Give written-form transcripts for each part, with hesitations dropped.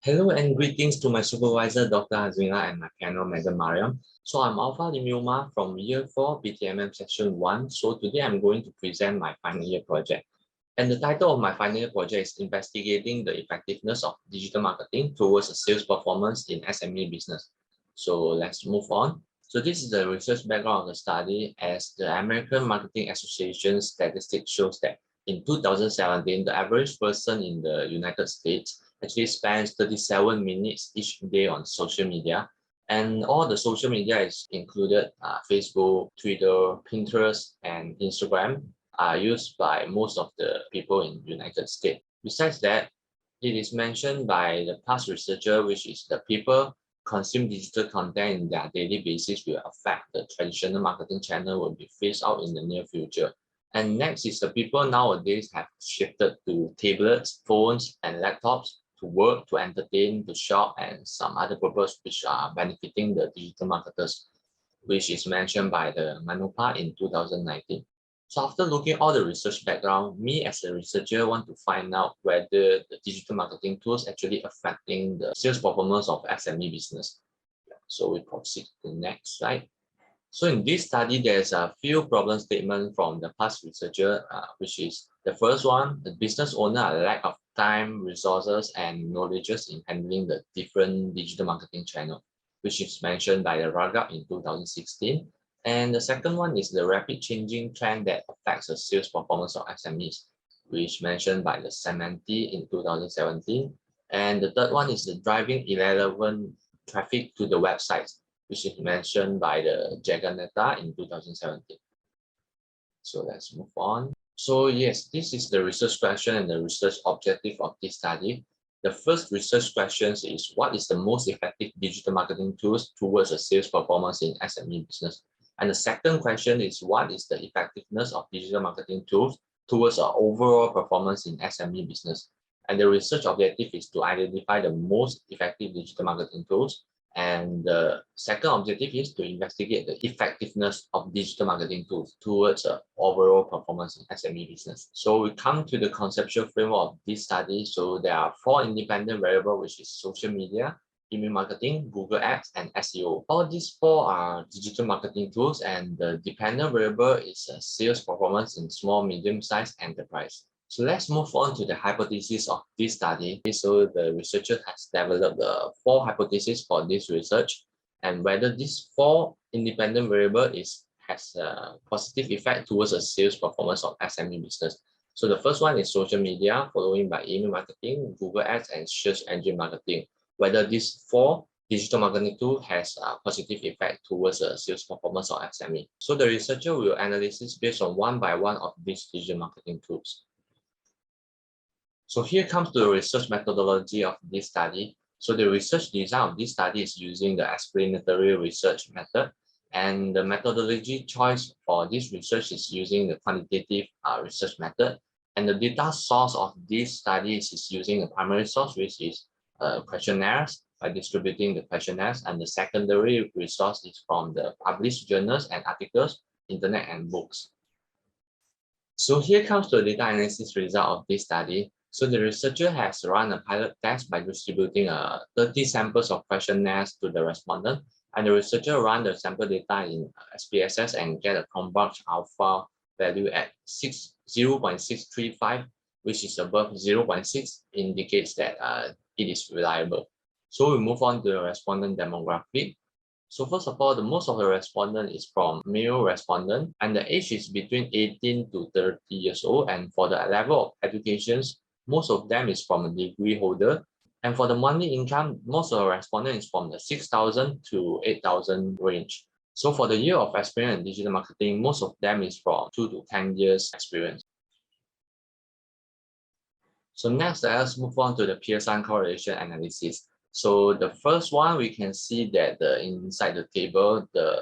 Hello and greetings to my supervisor, Dr. Azmina, and my panel, Madam Mariam. So I'm Alpha Limuma from Year 4 BTMM Section 1. So today I'm going to present my final year project. And the title of my final year project is Investigating the Effectiveness of Digital Marketing Towards a Sales Performance in SME Business. So let's move on. So this is the research background of the study, as the American Marketing Association statistics shows that in 2017, the average person in the United States actually spends 37 minutes each day on social media. And all the social media is included Facebook, Twitter, Pinterest, and Instagram are used by most of the people in United States. Besides that, it is mentioned by the past researcher, which is the people consume digital content in their daily basis will affect the traditional marketing channel will be phased out in the near future. And next is the people nowadays have shifted to tablets, phones, and laptops to work, to entertain, to shop, and some other purpose which are benefiting the digital marketers, which is mentioned by the Manupa in 2019. So after looking all the research background, me as a researcher want to find out whether the digital marketing tools actually affecting the sales performance of SME business. So we proceed to the next slide. So in this study, there's a few problem statements from the past researcher, which is the first one, the business owner lack of time, resources, and knowledges in handling the different digital marketing channel, which is mentioned by the Ragab in 2016. And the second one is the rapid changing trend that affects the sales performance of SMEs, which mentioned by the Sementi in 2017. And the third one is the driving irrelevant traffic to the websites, which is mentioned by the Jagannath in 2017. So let's move on. So yes, this is the research question and the research objective of this study. The first research question is, what is the most effective digital marketing tools towards a sales performance in SME business? And the second question is, what is the effectiveness of digital marketing tools towards our overall performance in SME business? And the research objective is to identify the most effective digital marketing tools. And the second objective is to investigate the effectiveness of digital marketing tools towards overall performance in SME business. So we come to the conceptual framework of this study. So there are 4 independent variables, which is social media, email marketing, Google Ads, and SEO. All these 4 are digital marketing tools, and the dependent variable is sales performance in small, medium-sized enterprise. So let's move on to the hypothesis of this study. So the researcher has developed the 4 hypotheses for this research, and whether these 4 independent variables has a positive effect towards the sales performance of SME business. So the first one is social media, following by email marketing, Google Ads, and search engine marketing. Whether these 4 digital marketing tool has a positive effect towards the sales performance of SME. So the researcher will analyze based on one by one of these digital marketing tools. So here comes the research methodology of this study. So the research design of this study is using the explanatory research method, and the methodology choice for this research is using the quantitative research method. And the data source of this study is using the primary source, which is questionnaires, by distributing the questionnaires, and the secondary resource is from the published journals and articles, internet, and books. So here comes the data analysis result of this study. So the researcher has run a pilot test by distributing 30 samples of questionnaires to the respondent, and the researcher ran the sample data in SPSS and get a converged alpha value at 0.635, which is above 0.6, indicates that it is reliable. So we move on to the respondent demographic. So first of all, the most of the respondent is from male respondent, and the age is between 18 to 30 years old. And for the level of educations, most of them is from a degree holder. And for the monthly income, most of the respondent is from the 6,000 to 8,000 range. So for the year of experience in digital marketing, most of them is from 2 to 10 years experience. So next, let us move on to the Pearson correlation analysis. So the first one, we can see that inside the table, the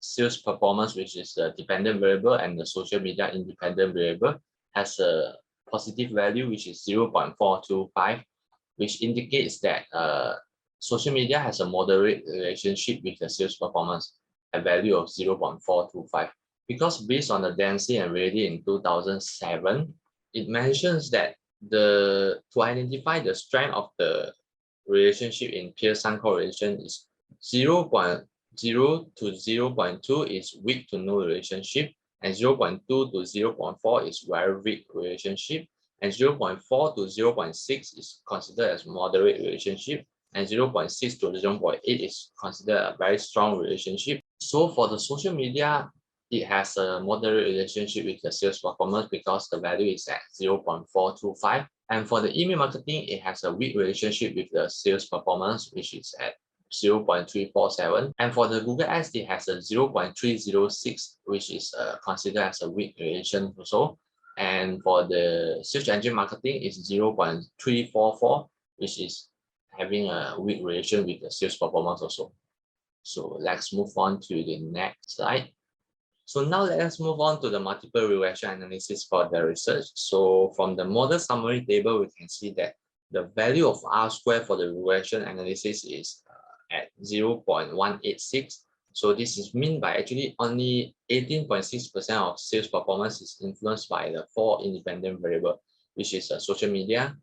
sales performance, which is the dependent variable, and the social media independent variable, has a positive value, which is 0.425, which indicates that social media has a moderate relationship with the sales performance, a value of 0.425. Because based on the Dancy and Reddy in 2007, it mentions that to identify the strength of the relationship in Pearson correlation is 0.0 to 0.2 is weak to no relationship, and 0.2 to 0.4 is very weak relationship, and 0.4 to 0.6 is considered as moderate relationship, and 0.6 to 0.8 is considered a very strong relationship. So for the social media, it has a moderate relationship with the sales performance because the value is at 0.425. And for the email marketing, it has a weak relationship with the sales performance, which is at 0.347. And for the Google Ads, it has a 0.306, which is considered as a weak relation also. And for the search engine marketing, it's 0.344, which is having a weak relation with the sales performance also. So let's move on to the next slide. So now let's move on to the multiple regression analysis for the research. So from the model summary table, we can see that the value of R square for the regression analysis is at 0.186. So this is mean by actually only 18.6% of sales performance is influenced by the 4 independent variables, which is social media,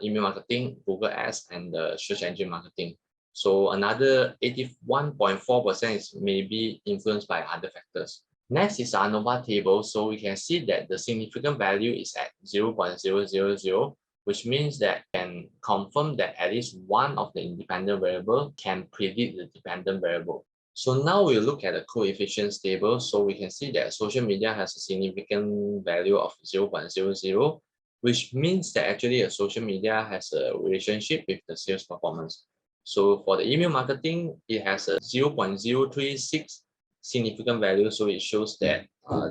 email marketing, Google Ads, and the search engine marketing. So another 81.4% is maybe influenced by other factors. Next is ANOVA table. So we can see that the significant value is at 0.000, which means that can confirm that at least one of the independent variable can predict the dependent variable. So now we'll look at the coefficients table. So we can see that social media has a significant value of 0.00, which means that actually a social media has a relationship with the sales performance. So for the email marketing, it has a 0.036 significant value, so it shows that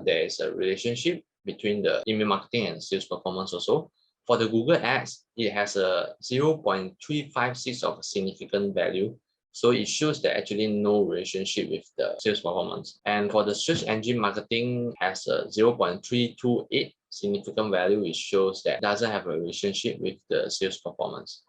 there is a relationship between the email marketing and sales performance also. For the Google Ads, it has a 0.356 of a significant value, so it shows that actually no relationship with the sales performance. And for the search engine marketing, has a 0.328 significant value, which shows that doesn't have a relationship with the sales performance.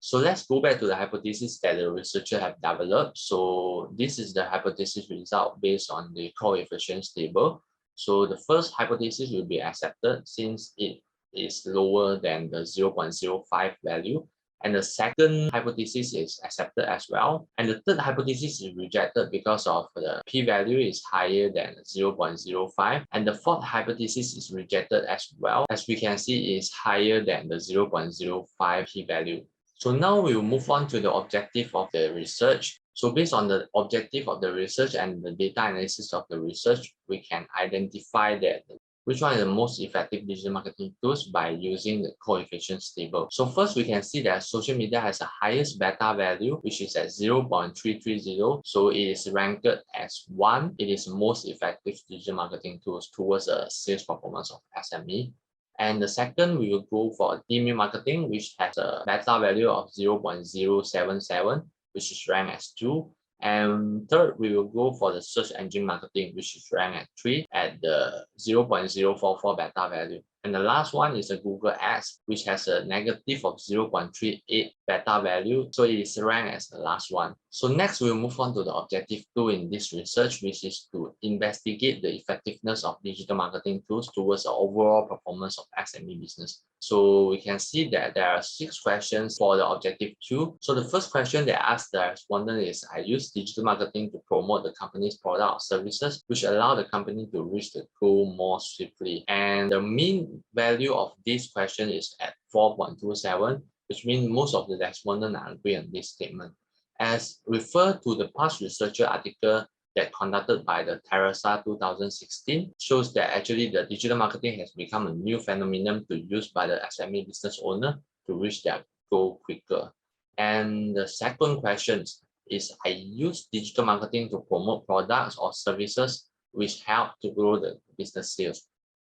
So let's go back to the hypothesis that the researcher have developed. So this is the hypothesis result based on the coefficients table. So the first hypothesis will be accepted since it is lower than the 0.05 value. And the second hypothesis is accepted as well. And the third hypothesis is rejected because of the p-value is higher than 0.05. And the fourth hypothesis is rejected as well. As we can see, is higher than the 0.05 p-value. So now we will move on to the objective of the research. So based on the objective of the research and the data analysis of the research, we can identify that which one is the most effective digital marketing tools by using the coefficients table. So first we can see that social media has the highest beta value, which is at 0.330. So it is ranked as 1. It is most effective digital marketing tools towards the sales performance of SME. And the second, we will go for email marketing, which has a beta value of 0.077, which is ranked as 2. And third, we will go for the search engine marketing, which is ranked at 3 at the 0.044 beta value. And the last one is a Google Ads, which has a negative of 0.38 beta value. So it is ranked as the last one. So next, we'll move on to the objective 2 in this research, which is to investigate the effectiveness of digital marketing tools towards the overall performance of SME business. So we can see that there are 6 questions for the objective 2. So the first question they asked the respondent is, I use digital marketing to promote the company's product or services, which allow the company to reach the goal more swiftly. And the mean value of this question is at 4.27, which means most of the respondents are agree on this statement. As referred to the past researcher article that conducted by the Teresa 2016 shows that actually the digital marketing has become a new phenomenon to use by the SME business owner to reach their goal quicker. And the second question is, I use digital marketing to promote products or services which help to grow the business sales.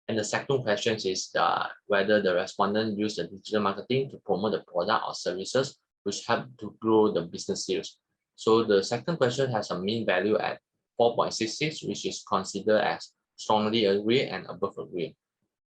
And the second question is whether the respondent used the digital marketing to promote the product or services which help to grow the business sales. So the second question has a mean value at 4.66, which is considered as strongly agree and above agree.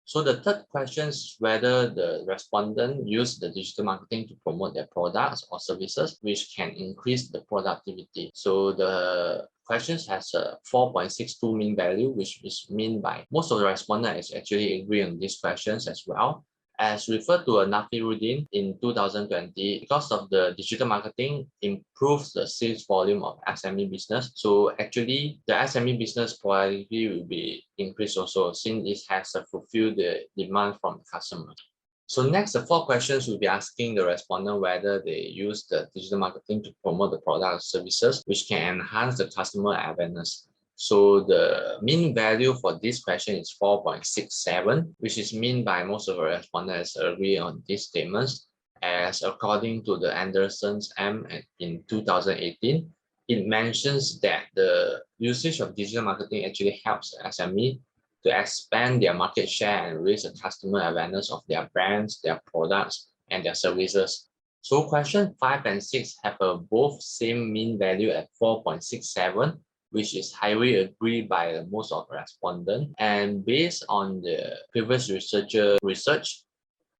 So the third question is whether the respondent used the digital marketing to promote their products or services which can increase the productivity. So the questions has a 4.62 mean value, which is mean by most of the respondents actually agree on these questions as well. As referred to Nafiruddin in 2020, because of the digital marketing improves the sales volume of SME business. So actually, the SME business probability will be increased also since it has fulfilled the demand from the customer. So next, the 4 questions will be asking the respondent whether they use the digital marketing to promote the product or services, which can enhance the customer awareness. So the mean value for this question is 4.67, which is mean by most of the respondents agree on these statements. As according to the Anderson's M in 2018, it mentions that the usage of digital marketing actually helps SME to expand their market share and raise the customer awareness of their brands, their products, and their services. So question 5 and 6 have both same mean value at 4.67, which is highly agreed by most of the respondents. And based on the previous researcher research,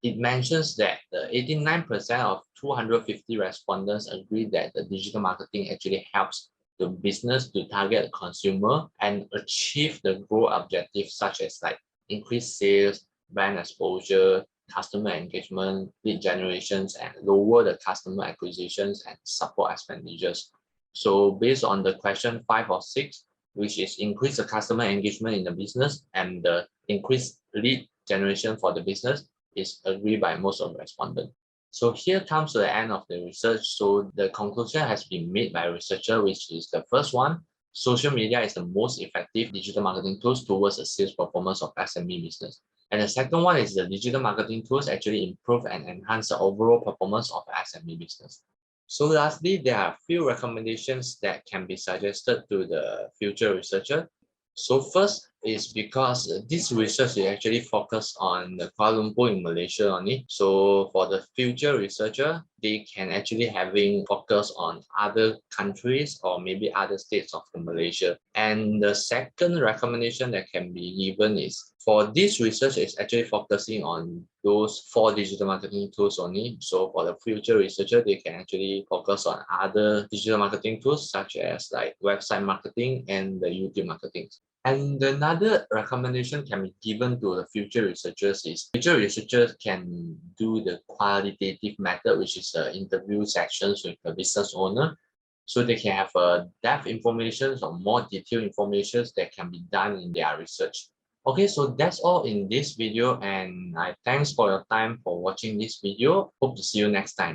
it mentions that the 89% of 250 respondents agree that the digital marketing actually helps the business to target the consumer and achieve the goal objectives such as like increased sales, brand exposure, customer engagement, lead generations, and lower the customer acquisitions and support expenditures. So based on the question 5 or 6, which is increase the customer engagement in the business and the increased lead generation for the business, is agreed by most of the respondents. So here comes to the end of the research. So the conclusion has been made by a researcher, which is the first one. Social media is the most effective digital marketing tools towards the sales performance of SME business. And the second one is the digital marketing tools actually improve and enhance the overall performance of SME business. So lastly, there are a few recommendations that can be suggested to the future researcher. So first is because this research is actually focused on the Kuala Lumpur in Malaysia only. So for the future researcher, they can actually having focus on other countries or maybe other states of the Malaysia. And the second recommendation that can be given is for this research is actually focusing on those 4 digital marketing tools only. So for the future researcher, they can actually focus on other digital marketing tools such as like website marketing and the YouTube marketing. And another recommendation can be given to the future researchers is future researchers can do the qualitative method, which is interview sections with the business owner. So they can have depth information or more detailed information that can be done in their research. Okay, so that's all in this video, and I thanks for your time for watching this video. Hope to see you next time.